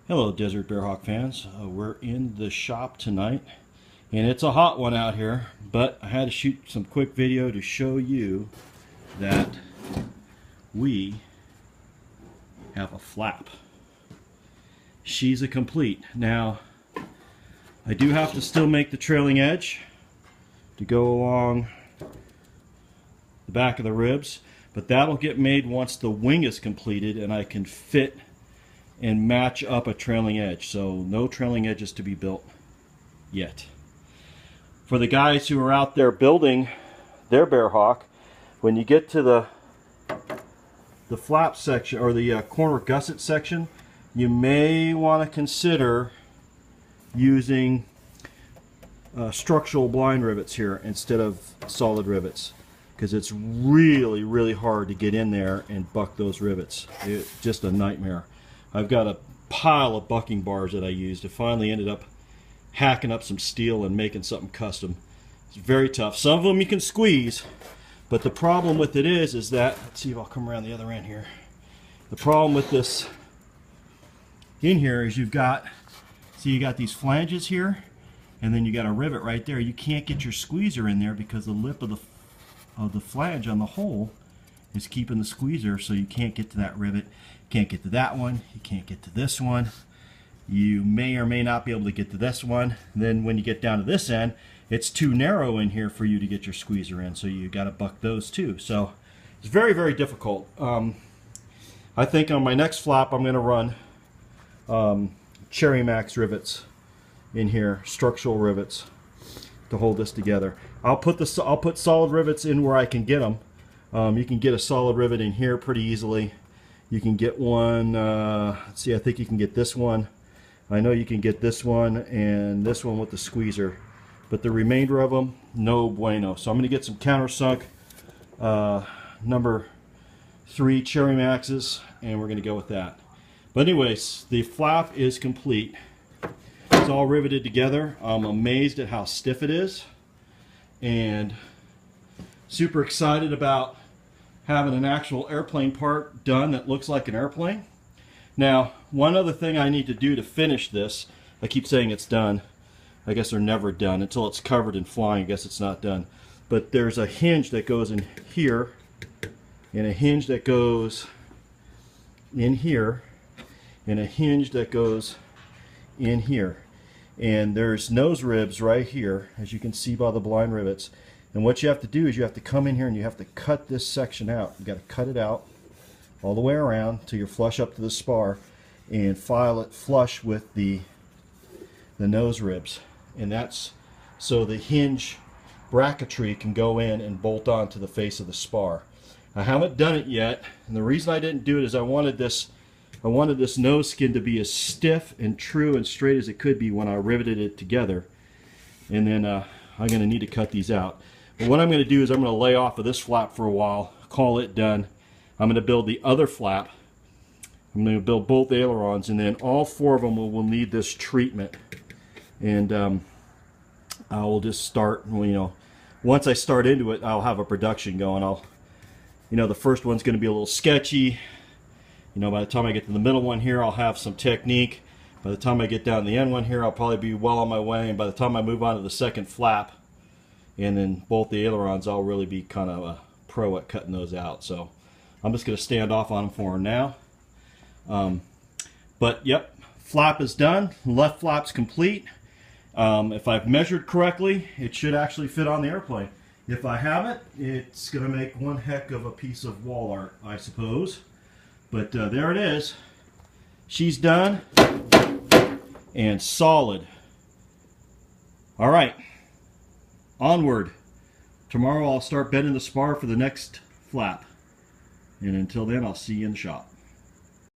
Hello Desert Bearhawk fans, we're in the shop tonight and it's a hot one out here, but I had to shoot some quick video to show you that we have a flap. She's a complete. Now I do have to still make the trailing edge to go along the back of the ribs, but that'll get made once the wing is completed and I can fit and match up a trailing edge. So no trailing edges to be built yet. For the guys who are out there building their Bearhawk, when you get to the flap section or the corner gusset section, you may want to consider using structural blind rivets here instead of solid rivets, because it's really hard to get in there and buck those rivets. It's just a nightmare. I've got a pile of bucking bars that I used. I finally ended up hacking up some steel and making something custom. It's very tough. Some of them you can squeeze, but the problem with it is that, let's see if I'll come around the other end here. The problem with this in here is you've got, see, you got these flanges here, and then you got a rivet right there. You can't get your squeezer in there because the lip of the flange on the hole is keeping the squeezer, so you can't get to that rivet. You can't get to that one. You can't get to this one. You may or may not be able to get to this one. Then when you get down to this end, it's too narrow in here for you to get your squeezer in, so you got to buck those too. So it's very difficult. I think on my next flap I'm going to run Cherry Max rivets in here, structural rivets to hold this together. I'll put solid rivets in where I can get them. You can get a solid rivet in here pretty easily. You can get one, let's see, I think you can get this one. I know you can get this one and this one with the squeezer, but the remainder of them, no bueno. So I'm going to get some countersunk number 3 Cherry Maxes, and we're going to go with that. But anyways, the flap is complete. It's all riveted together. I'm amazed at how stiff it is, and super excited about having an actual airplane part done that looks like an airplane. Now, one other thing I need to do to finish this, I keep saying it's done. I guess they're never done until it's covered in flying. I guess it's not done. But there's a hinge that goes in here, and a hinge that goes in here, and a hinge that goes in here. And there's nose ribs right here, as you can see by the blind rivets. And what you have to do is you have to come in here and you have to cut this section out. You got to cut it out all the way around till you're flush up to the spar, and file it flush with the nose ribs. And that's so the hinge bracketry can go in and bolt on to the face of the spar. I haven't done it yet, and the reason I didn't do it is I wanted this nose skin to be as stiff and true and straight as it could be when I riveted it together. And then I'm going to need to cut these out. But what I'm going to do is I'm going to lay off of this flap for a while, call it done. I'm going to build the other flap. I'm going to build both ailerons, and then all 4 of them will need this treatment. And I will just start, you know, once I start into it, I'll have a production going. The first one's going to be a little sketchy. You know, by the time I get to the middle one here, I'll have some technique. By the time I get down to the end one here, I'll probably be well on my way. And by the time I move on to the second flap, and then both the ailerons, I'll really be kind of a pro at cutting those out. So I'm just going to stand off on them for now. But yep, flap is done. Left flap's complete. If I've measured correctly, it should actually fit on the airplane. If I haven't, it's going to make one heck of a piece of wall art, I suppose. But there it is. She's done and solid. All right. Onward. Tomorrow I'll start bending the spar for the next flap. And until then, I'll see you in the shop.